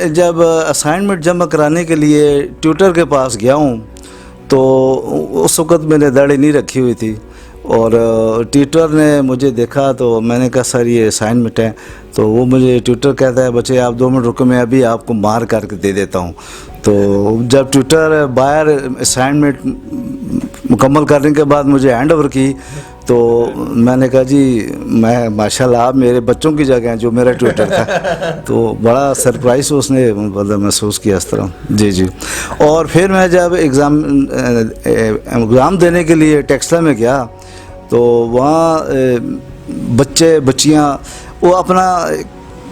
میں جب اسائنمنٹ جمع کرانے کے لیے ٹیوٹر کے پاس گیا ہوں تو اس وقت میں نے داڑھی نہیں رکھی ہوئی تھی، اور ٹیوٹر نے مجھے دیکھا تو میں نے کہا سر یہ اسائنمنٹ ہے، تو وہ مجھے ٹیوٹر کہتا ہے بچے آپ 2 منٹ رکو، میں ابھی آپ کو مار کر کے دے دیتا ہوں۔ تو جب ٹیوٹر باہر اسائنمنٹ مکمل کرنے کے بعد مجھے ہینڈ اوور کی تو میں نے کہا جی میں ماشاءاللہ آپ میرے بچوں کی جگہ ہیں جو میرا ٹیوٹر تھا، تو بڑا سرپرائز اس نے محسوس کیا اس طرح۔ جی اور پھر میں جب ایگزام دینے کے لیے ٹیکسلا میں گیا تو وہاں بچے بچیاں وہ اپنا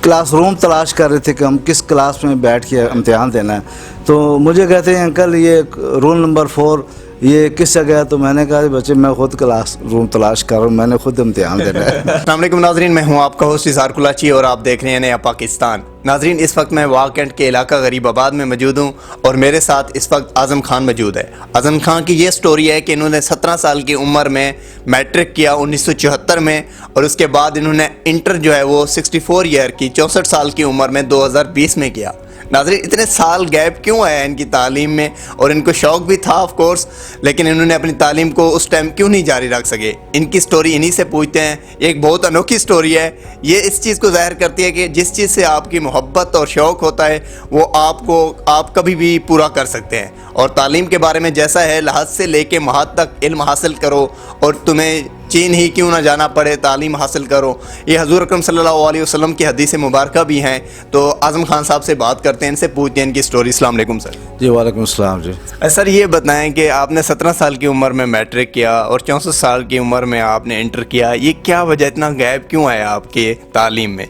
کلاس روم تلاش کر رہے تھے کہ ہم کس کلاس میں بیٹھ کے امتحان دینا ہے، تو مجھے کہتے ہیں انکل یہ رول نمبر 4 یہ کس جگہ ہے؟ تو میں نے کہا بچے میں خود کلاس روم تلاش کر رہا ہوں، میں نے خود امتحان دینا ہے۔ السلام علیکم ناظرین، میں ہوں آپ کا ہوسٹ اظہار کلاچی اور آپ دیکھ رہے ہیں نیا پاکستان۔ ناظرین اس وقت میں واہ کینٹ کے علاقہ غریب آباد میں موجود ہوں اور میرے ساتھ اس وقت اعظم خان موجود ہے۔ اعظم خان کی یہ سٹوری ہے کہ انہوں نے 17 سال کی عمر میں میٹرک کیا 1974 میں، اور اس کے بعد انہوں نے انٹر جو ہے وہ 64 ایئر کی 64 سال کی عمر میں 2020 میں کیا۔ ناظرین اتنے سال گیپ کیوں آیا ان کی تعلیم میں؟ اور ان کو شوق بھی تھا آف کورس، لیکن انہوں نے اپنی تعلیم کو اس ٹائم کیوں نہیں جاری رکھ سکے؟ ان کی سٹوری انہی سے پوچھتے ہیں۔ یہ ایک بہت انوکھی سٹوری ہے، یہ اس چیز کو ظاہر کرتی ہے کہ جس چیز سے آپ کی محبت اور شوق ہوتا ہے وہ آپ کبھی بھی پورا کر سکتے ہیں۔ اور تعلیم کے بارے میں جیسا ہے لحاظ سے لے کے مہد تک علم حاصل کرو، اور تمہیں چین ہی کیوں نہ جانا پڑے تعلیم حاصل کرو، یہ حضور اکرم صلی اللہ علیہ وسلم کی حدیث مبارکہ بھی ہیں۔ تو اعظم خان صاحب سے بات کرتے ہیں، ان سے پوچھتے ہیں ان کی سٹوری۔ السلام علیکم سر۔ جی وعلیکم السلام۔ جی سر یہ بتائیں کہ آپ نے 17 سال کی عمر میں میٹرک کیا اور 64 سال کی عمر میں آپ نے انٹر کیا، یہ کیا وجہ اتنا گیپ کیوں آیا آپ کے تعلیم میں؟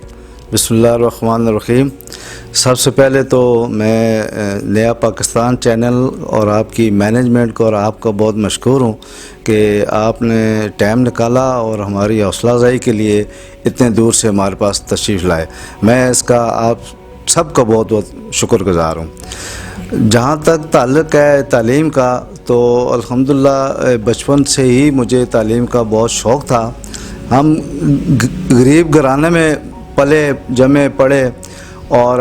بسم اللہ الرحمن الرحیم۔ سب سے پہلے تو میں نیا پاکستان چینل اور آپ کی مینجمنٹ کو اور آپ کا بہت مشکور ہوں کہ آپ نے ٹائم نکالا اور ہماری حوصلہ افزائی کے لیے اتنے دور سے ہمارے پاس تشریف لائے، میں اس کا آپ سب کا بہت بہت شکر گزار ہوں۔ جہاں تک تعلق ہے تعلیم کا تو الحمدللہ بچپن سے ہی مجھے تعلیم کا بہت شوق تھا۔ ہم غریب گھرانے میں پلے جمے پڑھے اور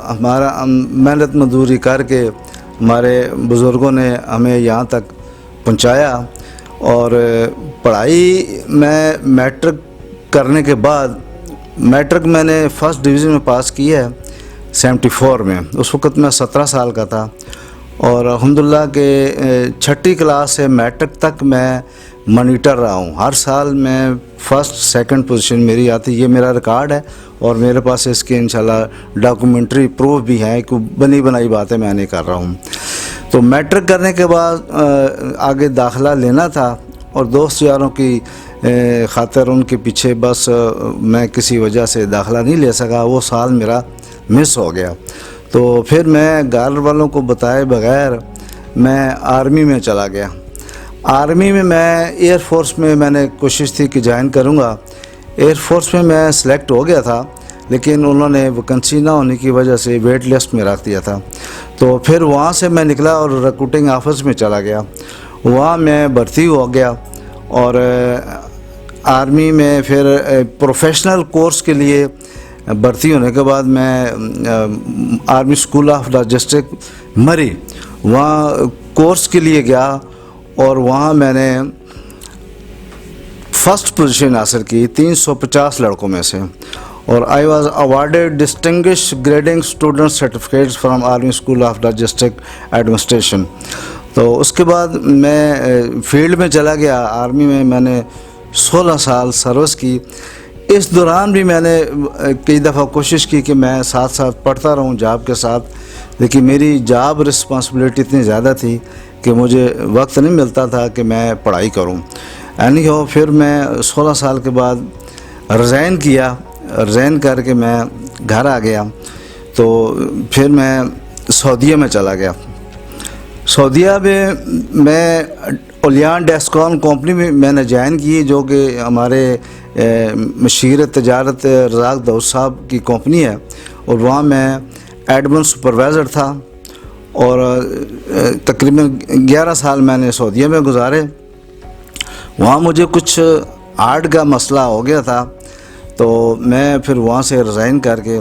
ہمارا محنت مزدوری کر کے ہمارے بزرگوں نے ہمیں یہاں تک پہنچایا، اور پڑھائی میں میٹرک کرنے کے بعد میٹرک میں نے فرسٹ ڈویژن میں پاس کی ہے 74 میں، اس وقت میں 17 سال کا تھا، اور الحمدللہ کہ 6ٹھی کلاس سے میٹرک تک میں مانیٹر رہا ہوں۔ ہر سال میں فرسٹ سیکنڈ پوزیشن میری آتی، یہ میرا ریکارڈ ہے، اور میرے پاس اس کے انشاءاللہ ڈاکومنٹری پروف بھی ہیں کہ بنی بنائی باتیں میں نہیں کر رہا ہوں۔ تو میٹرک کرنے کے بعد آگے داخلہ لینا تھا، اور دوست یاروں کی خاطر ان کے پیچھے بس میں کسی وجہ سے داخلہ نہیں لے سکا، وہ سال میرا مس ہو گیا۔ تو پھر میں گھر والوں کو بتائے بغیر میں آرمی میں چلا گیا۔ آرمی میں ایئر فورس میں نے کوشش تھی کہ جوائن کروں گا، ایئر فورس میں سلیکٹ ہو گیا تھا، لیکن انہوں نے ویکنسی نہ ہونے کی وجہ سے ویٹ لسٹ میں رکھ دیا تھا۔ تو پھر وہاں سے میں نکلا اور ریکروٹنگ آفس میں چلا گیا، وہاں میں بھرتی ہو گیا، اور آرمی میں پھر پروفیشنل کورس کے لیے بھرتی ہونے کے بعد میں آرمی اسکول آف لاجسٹک مری وہاں کورس کے لیے گیا، اور وہاں میں نے فرسٹ پوزیشن حاصل کی 350 لڑکوں میں سے، اور I was awarded distinguish grading student certificates from army school of logistic administration. تو اس کے بعد میں فیلڈ میں چلا گیا، آرمی میں نے 16 سال سروس کی۔ اس دوران بھی میں نے کئی دفعہ کوشش کی کہ میں ساتھ ساتھ پڑھتا رہوں جاب کے ساتھ، لیکن میری جاب رسپانسبلٹی اتنی زیادہ تھی کہ مجھے وقت نہیں ملتا تھا کہ میں پڑھائی کروں۔ یعنی ہو پھر میں 16 سال کے بعد ریزائن کیا، ریزائن کر کے میں گھر آ گیا، تو پھر میں سعودیہ میں چلا گیا۔ سعودیہ میں اولیان ڈیسکون کمپنی میں نے جوائن کی، جو کہ ہمارے مشیر تجارت رزاق داؤد صاحب کی کمپنی ہے، اور وہاں میں ایڈمن سپروائزر تھا، اور تقریباً 11 سال میں نے سعودیہ میں گزارے۔ وہاں مجھے کچھ آرٹ کا مسئلہ ہو گیا تھا، تو میں پھر وہاں سے ریزائن کر کے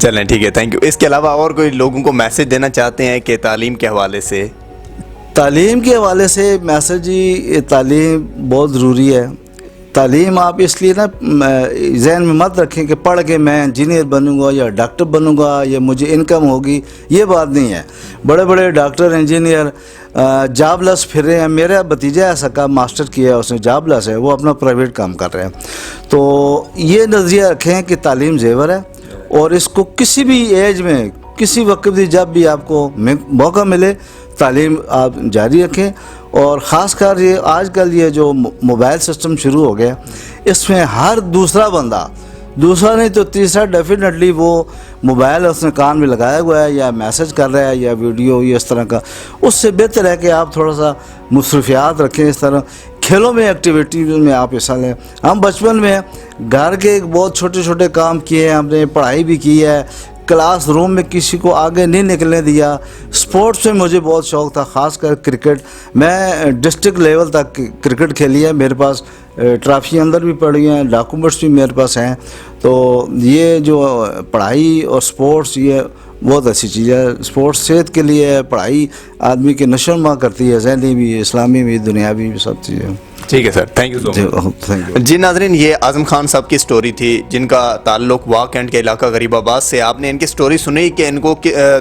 چلیں ٹھیک ہے، تھینک یو. اس کے علاوہ اور کوئی لوگوں کو میسج دینا چاہتے ہیں کہ تعلیم کے حوالے سے؟ تعلیم کے حوالے سے میسج جی، تعلیم بہت ضروری ہے. تعلیم آپ اس لیے نا ذہن میں مت رکھیں کہ پڑھ کے میں انجینئر بنوں گا یا ڈاکٹر بنوں گا یا مجھے انکم ہوگی، یہ بات نہیں ہے. بڑے بڑے ڈاکٹر انجینئر جاب لیس پھر رہے ہیں. میرا بھتیجا ایسا کام ماسٹر کیا ہے، اس نے جاب لیس ہے، وہ اپنا پرائیویٹ کام کر رہے ہیں. تو یہ نظریہ رکھیں کہ تعلیم زیور ہے، اور اس کو کسی بھی ایج میں، کسی وقت بھی، جب بھی آپ کو موقع ملے تعلیم آپ جاری رکھیں. اور خاص کر یہ آج کل یہ جو موبائل سسٹم شروع ہو گیا، اس میں ہر دوسرا بندہ، دوسرا نہیں تو تیسرا ڈیفینیٹلی وہ موبائل اس نے کان میں لگایا ہوا ہے، یا میسج کر رہا ہے، یا ویڈیو یا اس طرح کا. اس سے بہتر ہے کہ آپ تھوڑا سا مصروفیات رکھیں. اس طرح کھیلوں میں، ایکٹیویٹیز میں آپ حصہ لیں. ہم بچپن میں گھر کے بہت چھوٹے چھوٹے کام کیے ہیں، ہم نے پڑھائی بھی کی ہے، کلاس روم میں کسی کو آگے نہیں نکلنے دیا. سپورٹس میں مجھے بہت شوق تھا، خاص کر کرکٹ. میں ڈسٹرکٹ لیول تک کرکٹ کھیلی ہے، میرے پاس ٹرافی اندر بھی پڑی ہیں، ڈاکومنٹس بھی میرے پاس ہیں. تو یہ جو پڑھائی اور سپورٹس، یہ بہت اچھی چیز ہے. سپورٹس صحت کے لیے ہے، پڑھائی آدمی کی نشو و نما کرتی ہے، ذہنی بھی، اسلامی بھی، دنیاوی بھی، سب چیزیں. ٹھیک ہے sir, thank you so much. Thank you. جی ناظرین، یہ اعظم خان صاحب کی سٹوری تھی، جن کا تعلق واہ کینٹ کے علاقہ غریب آباد سے. آپ نے ان کی سٹوری سنی کہ ان کو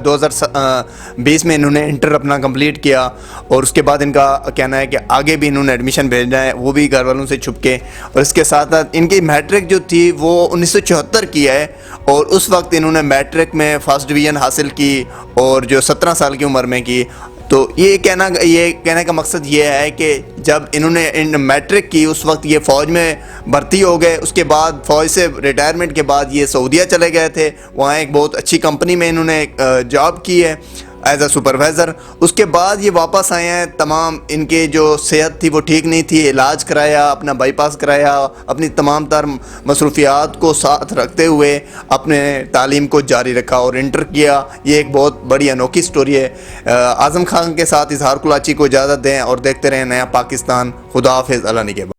2020 میں انہوں نے انٹر اپنا کمپلیٹ کیا، اور اس کے بعد ان کا کہنا ہے کہ آگے بھی انہوں نے ایڈمیشن بھیجنا ہے، وہ بھی گھر والوں سے چھپ کے. اور اس کے ساتھ ساتھ ان کی میٹرک جو تھی وہ 1974 کی ہے، اور اس وقت انہوں نے میٹرک میں فرسٹ ڈویژن حاصل کی، اور جو 17 سال کی عمر میں کی. تو یہ کہنے کا مقصد یہ ہے کہ جب انہوں نے میٹرک کی اس وقت یہ فوج میں بھرتی ہو گئے. اس کے بعد فوج سے ریٹائرمنٹ کے بعد یہ سعودیہ چلے گئے تھے، وہاں ایک بہت اچھی کمپنی میں انہوں نے جاب کی ہے ایز اے سپروائزر. اس کے بعد یہ واپس آئے ہیں. تمام ان کے جو صحت تھی وہ ٹھیک نہیں تھی، علاج کرایا، اپنا بائی پاس کرایا، اپنی تمام تر مصروفیات کو ساتھ رکھتے ہوئے اپنے تعلیم کو جاری رکھا اور انٹر کیا. یہ ایک بہت بڑی انوکھی سٹوری ہے. اعظم خان کے ساتھ اظہار کلاچی کو اجازت دیں اور دیکھتے رہیں نیا پاکستان. خدا حافظ. اللہ نگہبان.